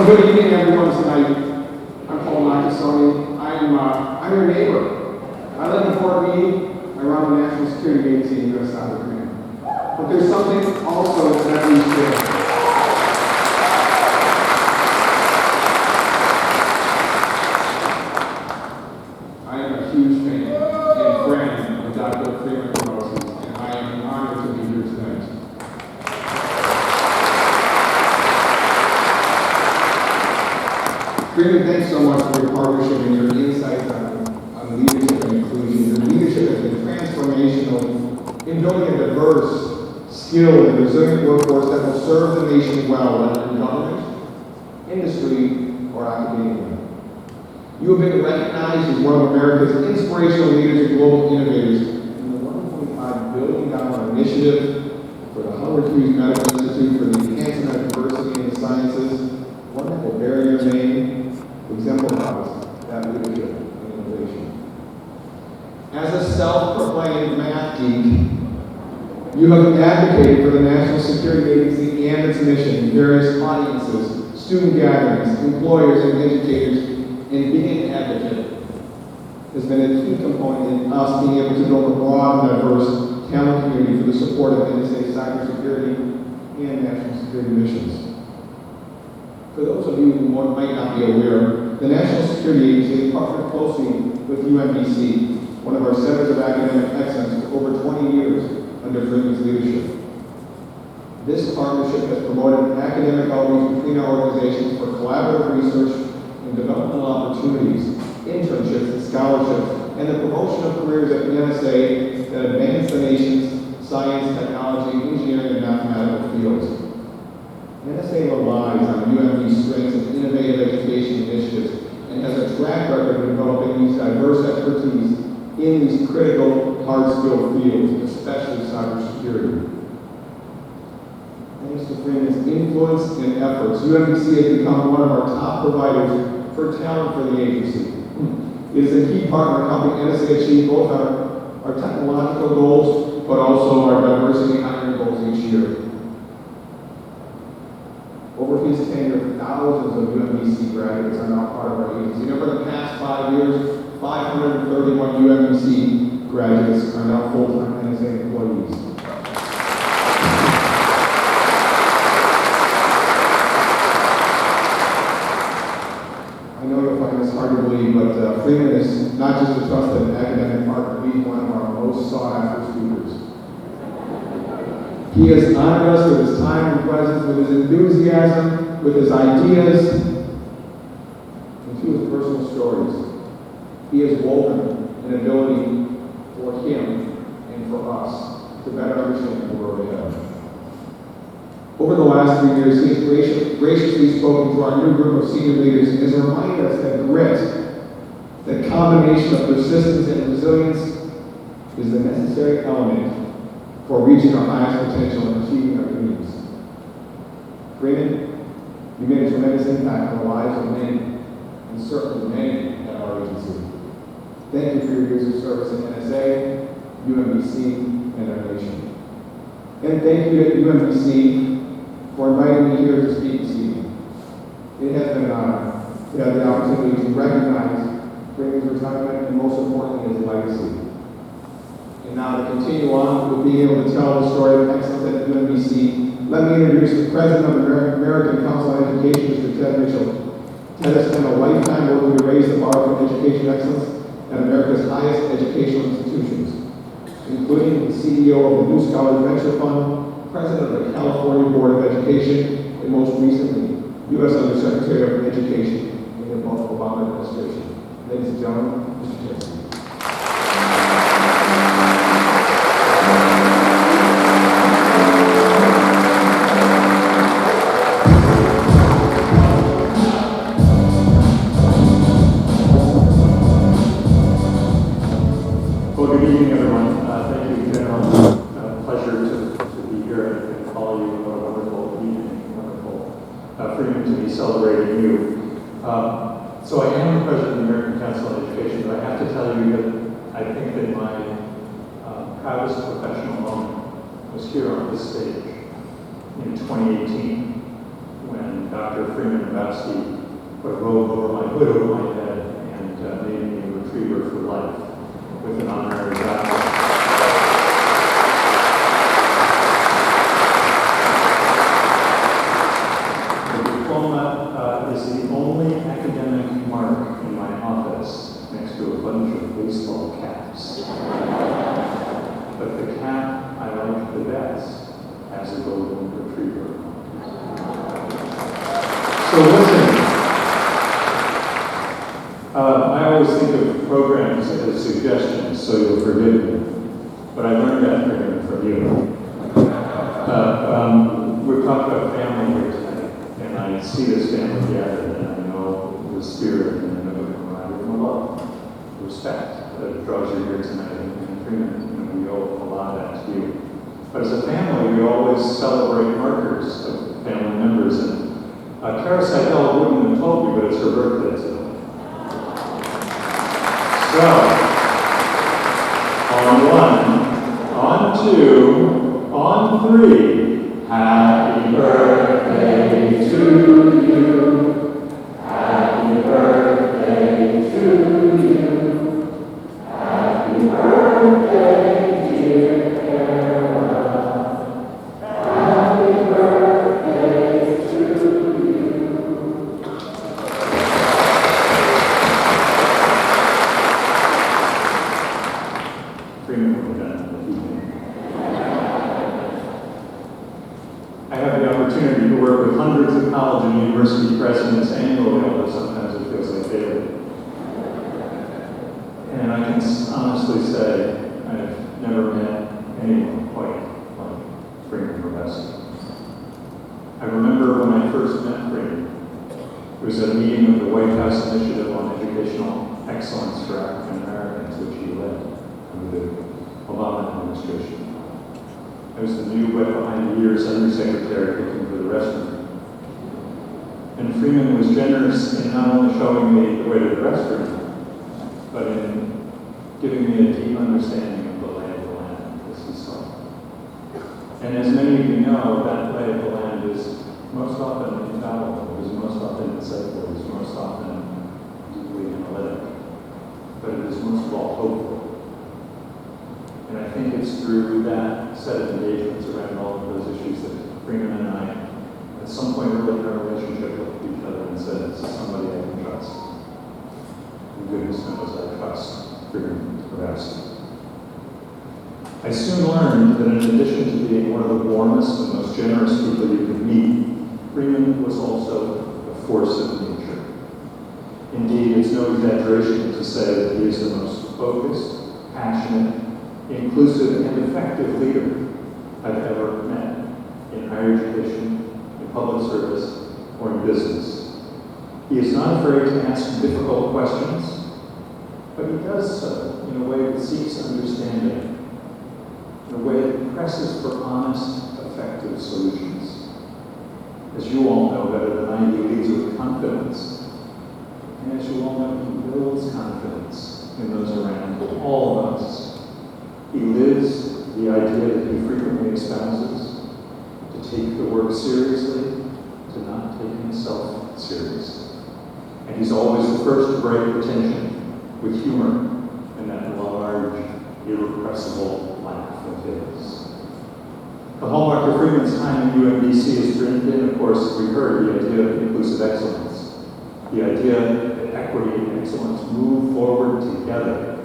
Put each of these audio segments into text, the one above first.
good evening, everyone, tonight. I'm Paul Nakasoni. I'm your neighbor. I live in Fort Meade. I run the National Security Agency in U.S. Cyber Command. But there's something also that we share. I am a huge fan and friend of Dr. Freeman, and I am honored to be here tonight. Freeman, thanks so much for your partnership and your insights on leadership and inclusion. Your leadership has been transformational in building a diverse, skilled, and resilient workforce that will serve the nation well, whether in government, industry, or academia. You have been recognized as one of America's inspirational leaders and global innovators in the $1.5 billion initiative for the Howard Hughes Medical Institute for the Enhancement of Diversity in the Sciences, one that will bear your name, exemplifies that leadership and innovation. As a self-proclaimed math geek, you have advocated for the National Security Agency and its mission in various audiences, student gatherings, employers, and educators, and being an advocate has been a key component in us being able to build a broad and diverse talent community for the support of NSA cybersecurity and national security missions. For those of you who might not be aware, the National Security Agency partnered closely with UMBC, one of our centers of academic excellence, for over 20 years under Freeman's leadership. This partnership has promoted academic outreach between our organizations for collaborative research and developmental opportunities, internships and scholarships, and the promotion of careers at the NSA that advance the nation's science, technology, engineering, and mathematical fields. NSA relies on UMB's strengths and innovative education initiatives and has a track record of developing these diverse expertise in these critical, hard-skilled fields, especially cybersecurity. Thanks to Freeman's influence and efforts, UMBC has become one of our top providers for talent for the agency. It is a key partner in helping NSA achieve both our technological goals, but also our diversity hiring goals each year. Over his tenure, thousands of UMBC graduates are now part of our agency. Over the past 5 years, 531 UMBC graduates are now full-time NSA employees. I know you'll find this hard to believe, but Freeman is not just a trusted academic partner, he's one of our most sought-after speakers. He has honored us with his time and presence, with his enthusiasm, with his ideas, and through his personal stories. He has woven an ability for him and for us to better understand the world ahead. Over the last 3 years, he has graciously spoken to our new group of senior leaders and has reminded us that grit, the combination of persistence and resilience, is the necessary element for reaching our highest potential and achieving our dreams. Freeman, you made a tremendous impact on the lives of many, and certainly many at our agency. Thank you for your years of service in NSA, UMBC, and our nation. And thank you to UMBC for inviting me here to speak this evening. It has been an honor to have the opportunity to recognize Freeman's retirement and, most importantly, his legacy. And now to continue on with being able to tell the story of excellence at UMBC, let me introduce the President of the American Council on Education, Mr. Ted Mitchell. Ted has spent a lifetime working to raise the bar for education excellence at America's highest educational institutions, including the CEO of the New Scholars Venture Fund, President of the California Board of Education, and most recently, U.S. Undersecretary of Education in the Obama administration. Ladies and gentlemen, Mr. Ted. Good evening, everyone. Thank you, General. Pleasure to be here and call you. What a wonderful evening, wonderful Freeman to be celebrating you. So I am the President of the American Council on Education, but I have to tell you that I think that my proudest professional moment was here on this stage in 2018 when and Dr. Freeman put a robe over my hood over my head and made me a retriever for life with an honorary doctorate. The diploma is the only academic mark in my office next to a bunch of baseball caps. But the cap I like the best as a golden retriever. So listen, I always think of programs as suggestions, so you'll forgive me. But I learned that from you. We've talked about family here tonight, and I see this family gathered, and I know the spirit and I know the camaraderie and the love, the respect that draws you here tonight in Freeman. We owe a lot of that to you. But as a family, we always celebrate markers of family members, and Kara Seidel wouldn't have told me, but it's her birthday today. So, on 1, on 2, on 3, happy birthday to you. Happy birthday to you. Happy birthday, dear Kara. Happy birthday to you. Freeman will be done in the evening. I have the opportunity to work with hundreds of college and university presidents annually, although sometimes it feels like daily. And I can honestly say I've never met anyone quite like Freeman Professor. I remember when I first met Freeman. It was at a meeting of the White House Initiative on Educational Excellence for African Americans, which he led under the Obama administration. I was the new wet behind the ears undersecretary looking for the restroom. And Freeman was generous in not only showing me the way to the restroom, but in giving me a deep understanding of the lay of the land as he saw it. And as many of you know, that lay of the land is most often infallible, is most often insightful, is most often deeply analytic, but it is most of all hopeful. And I think it's through that set of engagements around all of those issues that Freeman and I, at some point early in our relationship, looked at each other and said, this is somebody I can trust. And goodness knows I trust Freeman Professor. I soon learned that in addition to being one of the warmest and most generous people you could meet, Freeman was also a force of nature. Indeed, it's no exaggeration to say that he is the most focused, passionate, inclusive, and effective leader I've ever met in higher education, in public service, or in business. He is not afraid to ask difficult questions, but he does so in a way that seeks understanding, in a way that presses for honest, effective solutions. As you all know better than I, he leads with confidence. And as you all know, he builds confidence in those around him, all of us. He lives the idea that he frequently espouses, to take the work seriously, to not take himself seriously. And he's always the first to break the tension with humor and that large, irrepressible laugh of his. The hallmark of Freeman's time in UMBC is dreamed in, of course, we heard the idea of inclusive excellence, the idea that equity and excellence move forward together,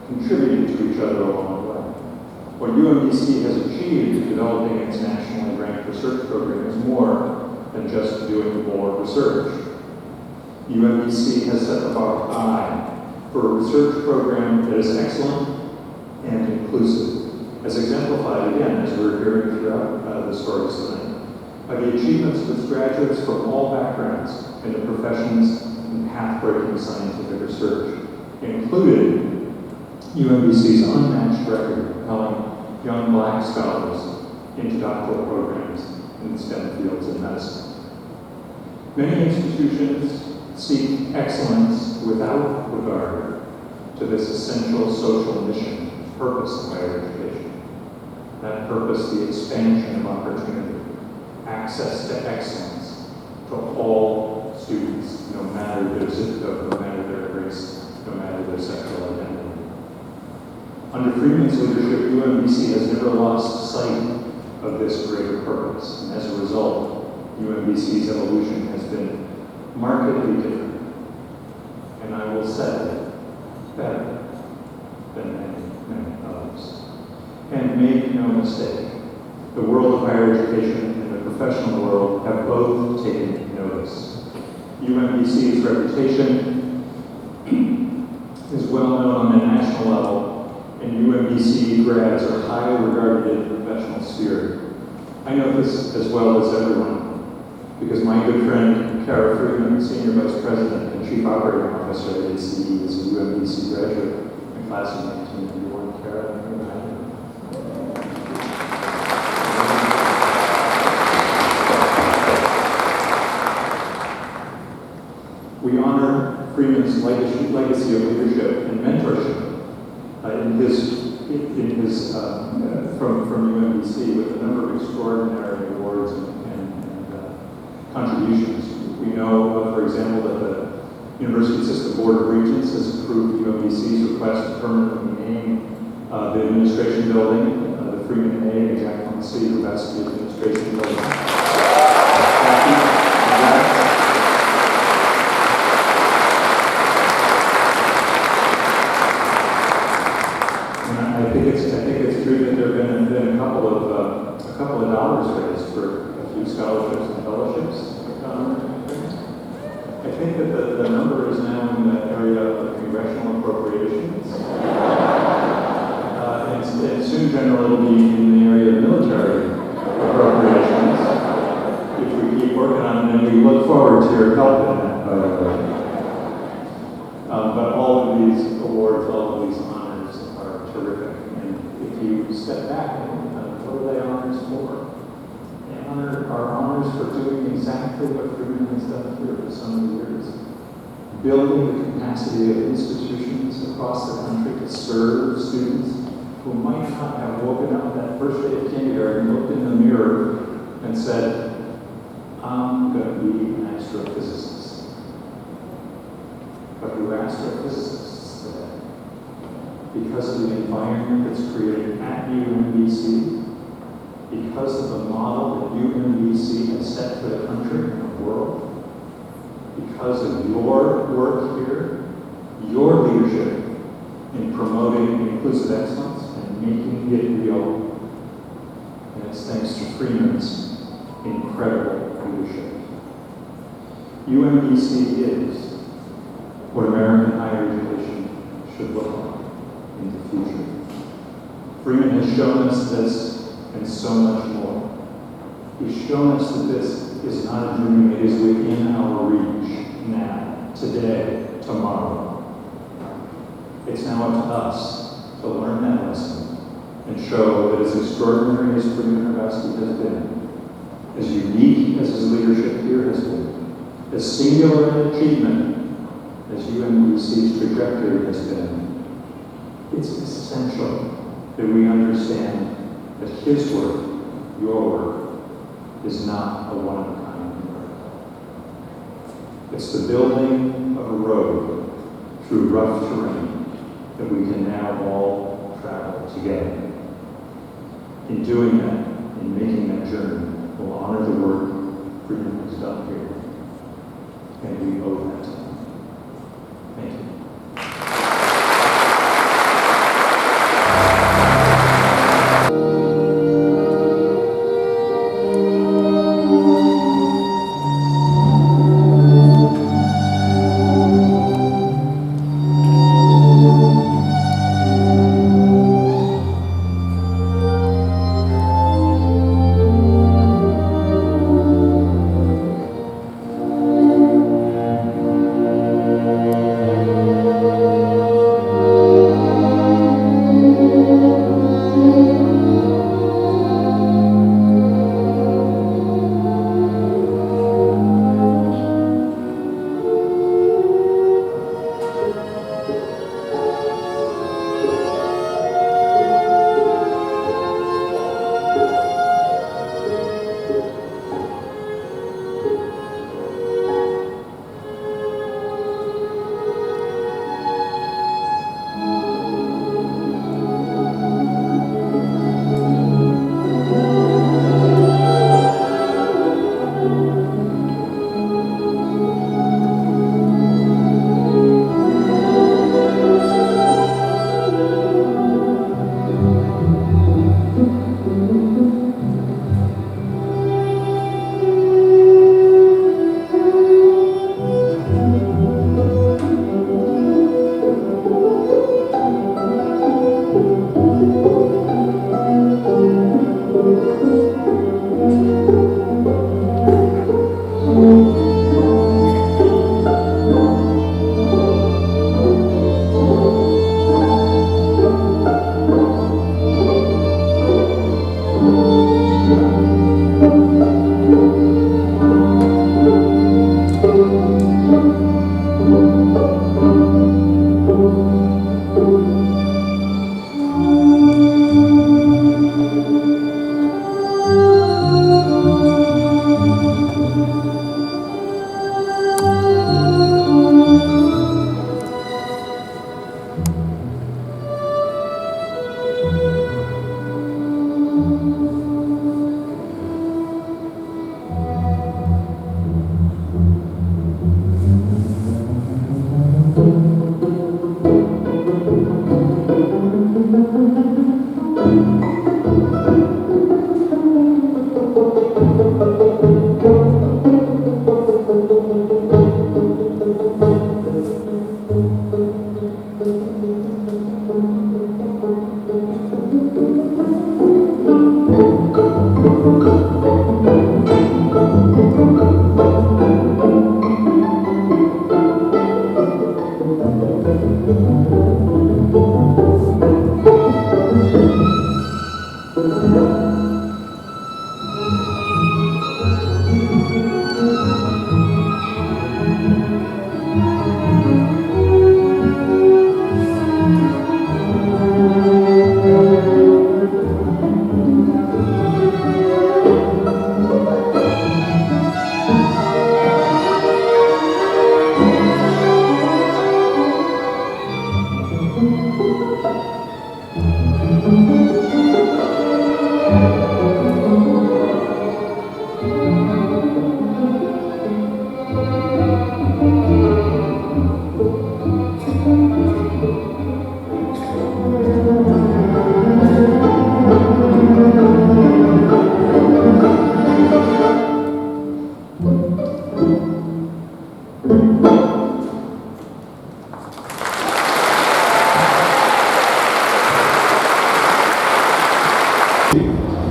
contributing to each other along the way. What UMBC has achieved in developing its nationally ranked research program is more than just doing more research. UMBC has set the bar high for a research program that is excellent and inclusive, as exemplified again, as we're hearing throughout the stories tonight, by the achievements of its graduates from all backgrounds in the professions and path-breaking scientific research, including UMBC's unmatched record of propelling young Black scholars into doctoral programs in the STEM fields of medicine. Many institutions seek excellence without regard to this essential social mission, purpose of higher education. That purpose, the expansion of opportunity, access to excellence, to all students, no matter their zip code, no matter their race, no matter their sexual identity. Under Freeman's leadership, UMBC has never lost sight of this greater purpose, and as a result, UMBC's evolution has been markedly different, and I will say, better than many others. And make no mistake, the world of higher education and the professional world have both taken notice. UMBC's reputation is well known on a national level, and UMBC grads are highly regarded in the professional sphere. I know this as well as everyone, because my good friend, Kara Freeman, Senior Vice President and Chief Operating Officer at ACE, is a UMBC graduate in class of 1991. Kara, we honor Freeman's legacy of leadership and mentorship from UMBC with a number of extraordinary awards and contributions. We know, for example, that the University System Board of Regents has approved UMBC's request to permanently name the administration building, the Freeman A, the Jackson City University Administration Building. I think it's true that there have been a couple of dollars raised for a few scholarships and fellowships. I think that the number is now in the area of congressional appropriations. And soon generally will be in the area of military appropriations, which we keep working on, and we look forward to your help in that, by the way. But all of these awards, all of these honors are terrific. If you step back and what are they honors for? They are honors for doing exactly what Freeman has done here for so many years. Building the capacity of institutions across the country to serve students who might not have woken up that first day of kindergarten, looked in the mirror, and said, I'm going to be an astrophysicist. But who are astrophysicists today? Because of the environment that's created at UMBC, because of the model that UMBC has set for the country and the world, because of your work here, your leadership in promoting inclusive excellence and making it real, and it's thanks to Freeman's incredible leadership. UMBC is what American higher education should look like in the future. Freeman has shown us this and so much more. He's shown us that this is not a dream, it is within our reach now, today, tomorrow. It's now up to us to learn that lesson and show that as extraordinary as Freeman Hrabowski has been, as unique as his leadership here has been, as singular an achievement as UMBC's trajectory has been, it's essential that we understand that his work, your work, is not a one-of-a-kind miracle. It's the building of a road through rough terrain that we can now all travel together. In doing that, in making that journey, we'll honor the work Freeman has done here. And we owe that to him. Thank you.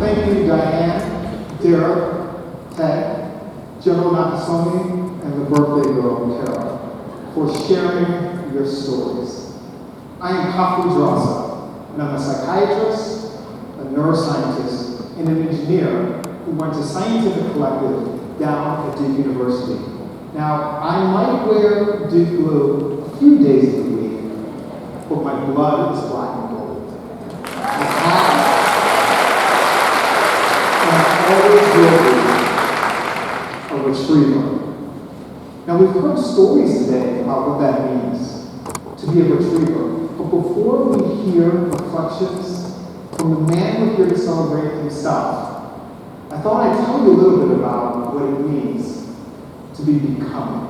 Thank you, Diane, Derek, Ted, General Nakasone, and the birthday girl, Tara, for sharing your stories. I am Kafu Drasa, and I'm a psychiatrist, a neuroscientist, and an engineer who went to Scientific Collective down at Duke University. Now, I might wear Duke blue a few days of the week, but my blood is black and gold. Always will be a retriever. Now we've heard stories today about what that means, to be a retriever. But before we hear reflections from the man we're here to celebrate himself, I thought I'd tell you a little bit about what it means to be becoming.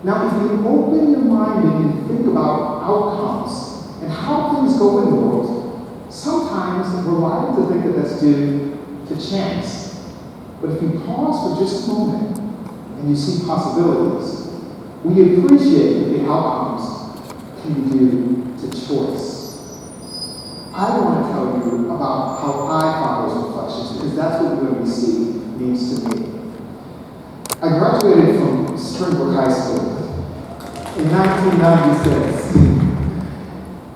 Now if you open your mind and you think about outcomes and how things go in the world, sometimes we're liable to think that that's due to chance. But if you pause for just a moment and you see possibilities, we appreciate that the outcomes can be due to choice. I want to tell you about how I found those reflections because that's what UMBC means to me. I graduated from Springbrook High School in 1996.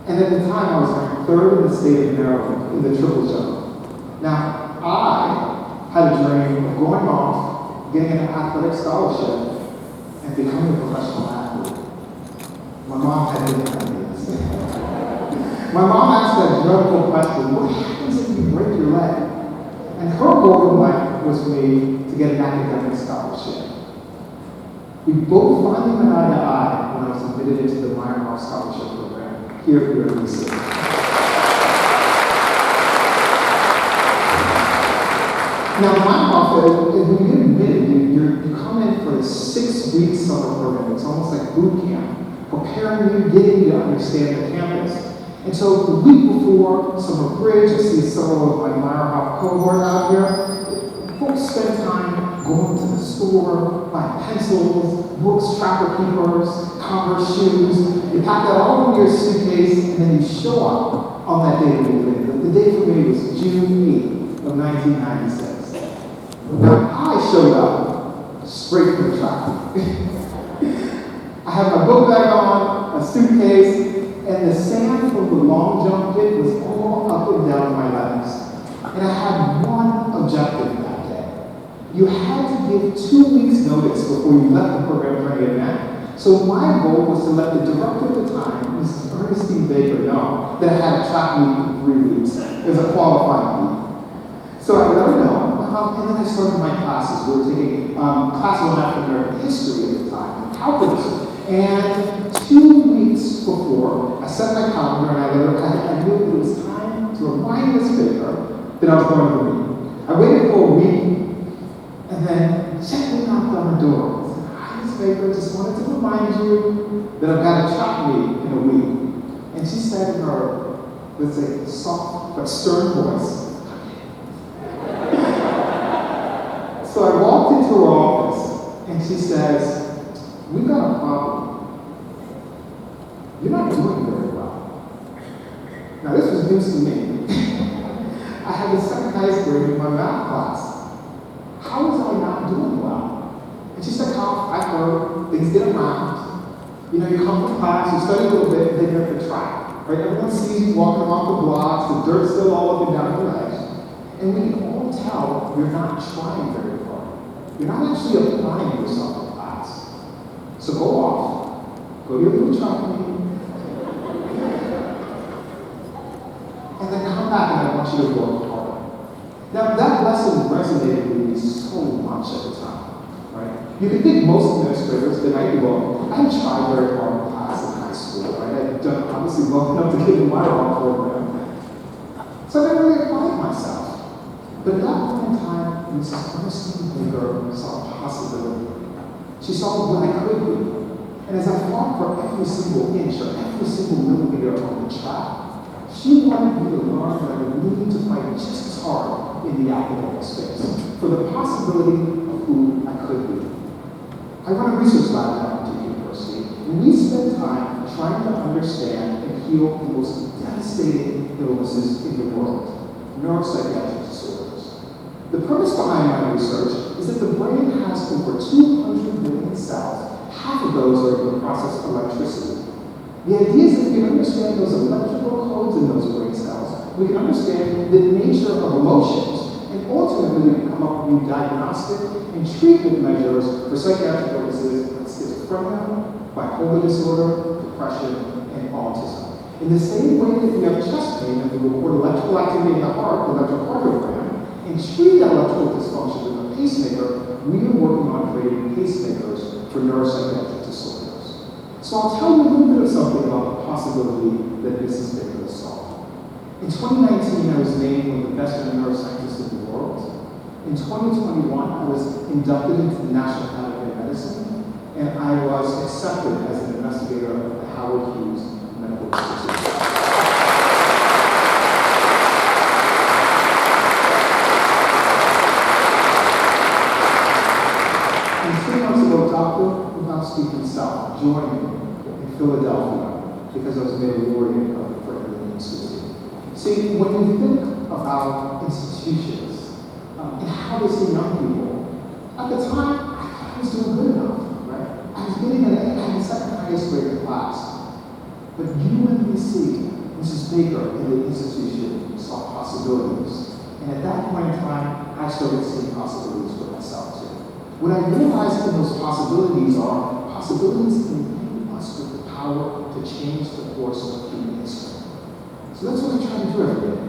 And at the time, I was ranked third in the state of Maryland in the triple jump. Now, I had a dream of going off, getting an athletic scholarship, and becoming a professional athlete. My mom had different ideas. My mom asked that dreadful question, what happens if you break your leg? And her goal in life was for me to get an academic scholarship. We both finally met eye to eye when I was admitted into the Meyerhoff Scholarship Program here at UMBC. Now, Meyerhoff, when you admitted, you come in for a 6-week summer program. It's almost like boot camp, preparing you, getting you to understand the campus. And so the week before summer bridge, I see several of my Meyerhoff cohort out here. Folks spend time going to the store, buying pencils, books, trapper keepers, Converse shoes. You pack that all in your suitcase, and then you show up on that day to move in. The day for me was June 8th of 1996. Now, I showed up straight from the traffic. I had my book bag on, a suitcase, and the sand from the long jump pit was all up and down my legs. And I had one objective that day. you had to give 2 weeks notice before you left the program for any event. So my goal was to let the director at the time, Mrs. Ernestine Baker, know that I had a track meet in 3 weeks as a qualifying meet. So I let her know, and then I started my classes. We were taking classes on African American history at the time, and calculus. And 2 weeks before, I set my calendar and I let her, I knew it was time to remind Miss Baker that I was going to the meeting. I waited for a week, and then gently knocked on the door. I said, "Hi, Miss Baker, just wanted to remind you that I've got a track meet in a week." And she said in her, let's say, soft but stern voice. So I walked into her office, and she says, "We've got a problem. You're not doing very well." Now, this was news to me. I had the second highest grade in my math class. How was I not doing well? And she said, "Carl, I heard things get around. You know, you come to class, you study a little bit, then you're at the track. Right? Everyone sees you walking off the blocks, the dirt's still all up and down your legs. And we can all tell you're not trying very hard. You're not actually applying yourself in class. So go off, go to your little track meet, and then come back and I want you to work harder." Now that lesson resonated with me so much at the time, right? You can think most administrators, they might be well, I had tried very hard in class in high school, right? I had done obviously well enough to get in my own program. So I didn't really apply myself. But at that point in time, Mrs. Ernestine Baker saw a possibility. She saw what I could be. And as I fought for every single inch or every single millimeter on the track, she wanted me to learn that I would need to fight just as hard in the academic space for the possibility of who I could be. I run a research lab at Duke University, and we spend time trying to understand and heal the most devastating illnesses in the world, neuropsychiatric disorders. The premise behind my research is that the brain has over 200 million cells. Half of those are able to process electricity. The idea is that if we can understand those electrical codes in those brain cells, we can understand the nature of emotions, and ultimately we can come up with new diagnostic and treatment measures for psychiatric illnesses like schizophrenia, bipolar disorder, depression, and autism. In the same way that we have chest pain and we record electrical activity in the heart, the electrocardiogram, and treat that electrical dysfunction with a pacemaker, we are working on creating pacemakers for neuropsychiatric disorders. So I'll tell you a little bit of something about the possibility that Mrs. Baker saw. In 2019, I was named one of the best neuroscientists in the world. In 2021, I was inducted into the National Academy of Medicine, and I was accepted as an investigator at the Howard Hughes Medical Institute. Dr. Hrabowski himself joined me in Philadelphia because I was made a laureate of the Freeman Institute. See, when you think about institutions and how they see young people, at the time, I thought I was doing good enough, right? I was getting an A, I had the second highest grade in class. But UNBC, Mrs. Baker in the institution saw possibilities. And at that point in time, I started seeing possibilities for myself too. What I realized in those possibilities are possibilities that enable us with the power to change the course of human history. So that's what I try to do every day.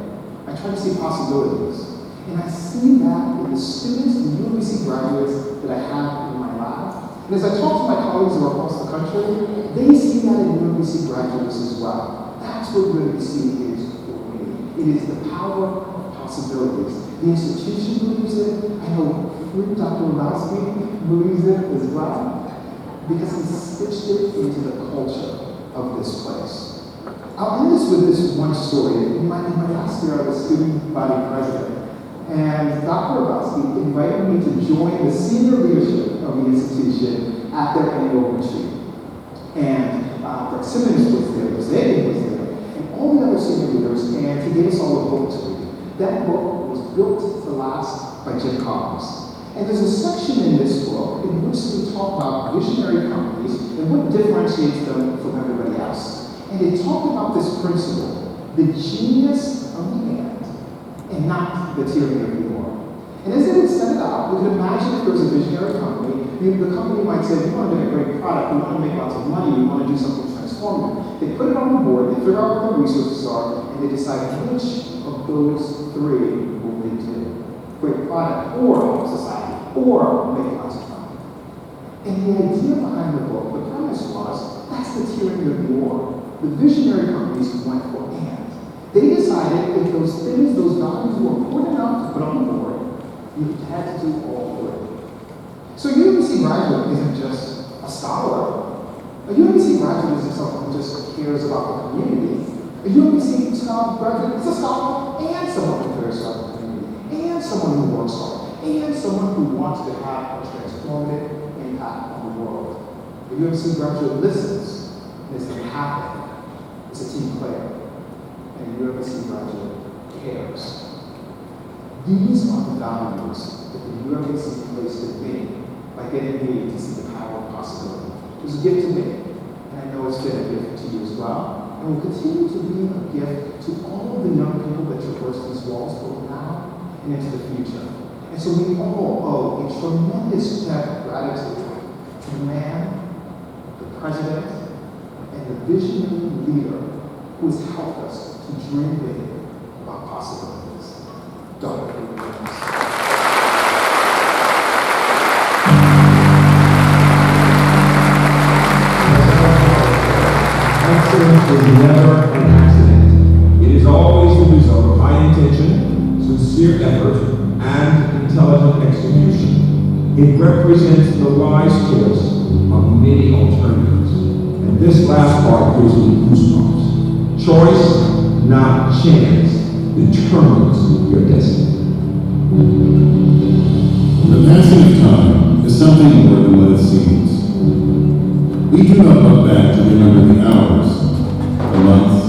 I try to see possibilities. And I see that in the students, the UNBC graduates that I have in my lab. And as I talk to my colleagues who are across the country, they see that in UNBC graduates as well. That's what UNBC is for me. It is the power of possibilities. The institution believes it. I know Dr. Hrabowski believes it as well, because he stitched it into the culture of this place. I'll end this with this one story. In my last year, I was student body president, and Dr. Hrabowski invited me to join the senior leadership of the institution at their annual retreat. And Brett Simmons was there, Zayden was there, and all the other senior leaders, and he gave us all a book to read. That book was Built to Last by Jim Collins. And there's a section in this book in which we talk about visionary companies and what differentiates them from everybody else. And they talk about this principle, the genius of the and not the tyranny of the norm. And as they would send it out, we could imagine if there was a visionary company, the company might say, we want to make a great product, we want to make lots of money, we want to do something transformative. They put it on the board, they figure out what the resources are, and they decide which of those three will they do. Great product, or help society, or make lots of money. And the idea behind the book, the premise was, that's the tyranny of the or. The visionary companies went for and. They decided if those things, those values were important enough to put on the board, you had to do all three. So a UMBC graduate isn't just a scholar. A UMBC graduate isn't someone who just cares about the community. A UMBC graduate is a scholar and someone who cares about the community, and someone who works hard, and someone who wants to have a transformative impact on the world. A UMBC graduate listens and is empathic, is a team player, and a UMBC graduate cares. These are the values that the UMBC placed in me by getting me to see the power of possibility. It was a gift to me, and I know it's been a gift to you as well, and will continue to be a gift to all of the young people that traverse these walls both now and into the future. And so we all owe a tremendous debt of gratitude to the man, the president, and the visionary leader who has helped us to dream big about possibilities. Dr. Freeman. Excellence is never an accident. It is always the result of high intention, sincere effort, and intelligent execution. It represents the wise choice of many alternatives. And this last part gives me goosebumps. Choice, not chance, determines your destiny. The passing of time is something more than what it seems. We do not look back to remember the hours, the months,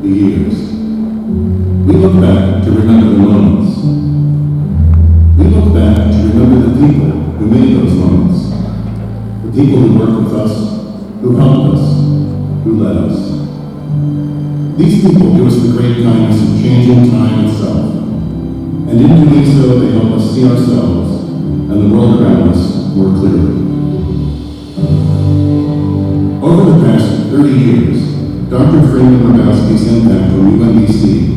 the years. We look back to remember the moments. We look back to remember the people who made those moments. The people who worked with us, who helped us, who led us. These people give us the great kindness of changing time itself. And in doing so, they help us see ourselves and the world around us more clearly. Over the past 30 years, Dr. Freeman Rabowski's impact on UMBC